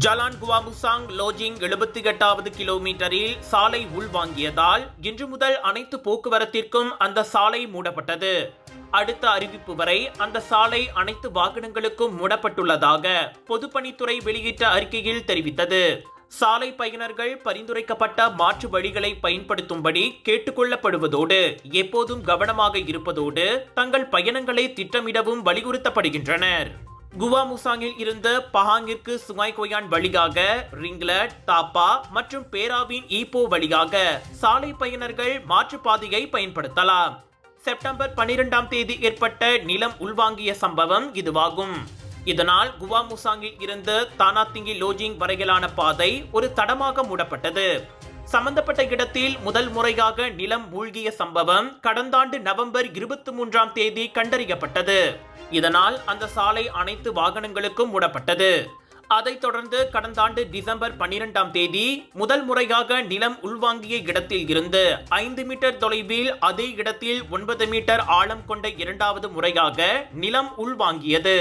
Jalan Gua Musang லோஜிங் 78வது கிலோமீட்டரில் சாலை உள்வாங்கியதால் இன்று முதல் அனைத்து போக்குவரத்திற்கும் அந்த சாலை மூடப்பட்டது. அடுத்த அறிவிப்பு வரை அந்த சாலை அனைத்து வாகனங்களுக்கும் மூடப்பட்டுள்ளதாக பொதுப்பணித்துறை வெளியிட்ட அறிக்கையில் தெரிவித்தது. சாலை பயனர்கள் பரிந்துரைக்கப்பட்ட மாற்று வழிகளை பயன்படுத்தும்படி கேட்டுக்கொள்ளப்படுவதோடு எப்போதும் கவனமாக இருப்பதோடு தங்கள் பயணங்களை திட்டமிடவும் வலியுறுத்தப்படுகின்றனர். குவாமுசாங்கில் இருந்து பஹாங்கிற்கு சுங்காய் கோயான் வழியாக ரிங்லட், தாப்பா மற்றும் பேராவின் ஈப்போ வழியாக சாலை பயனர்கள் மாற்றுப்பாதையை பயன்படுத்தலாம். செப்டம்பர் 12ஆம் தேதி ஏற்பட்ட நிலம் உள்வாங்கிய சம்பவம் இதுவாகும். இதனால் குவாமுசாங்கில் இருந்து தானாத்திங்கி லோஜிங் வரையிலான பாதை ஒரு தடமாக மூடப்பட்டது. சம்பந்தப்பட்ட இடத்தில் முதல் முறையாக நிலம் மூழ்கிய சம்பவம் கடந்த ஆண்டு நவம்பர் 23ஆம் தேதி கண்டறியப்பட்டது. இதனால் அந்த சாலை அனைத்து வாகனங்களுக்கும் மூடப்பட்டது. அதைத் தொடர்ந்து கடந்த ஆண்டு டிசம்பர் 12ஆம் தேதி முதல் முறையாக நிலம் உள்வாங்கிய இடத்தில் இருந்து 5 மீட்டர் தொலைவில் அதே இடத்தில் 9 மீட்டர் ஆழம் கொண்ட இரண்டாவது முறையாக நிலம் உள்வாங்கியது.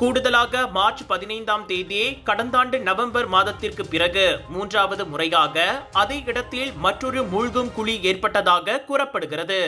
கூடுதலாக மார்ச் 15ஆம் தேதி கடந்த ஆண்டு நவம்பர் மாதத்திற்கு பிறகு 3வது முறையாக அதே இடத்தில் மற்றொரு மூழ்கும் குழி ஏற்பட்டதாக கூறப்படுகிறது.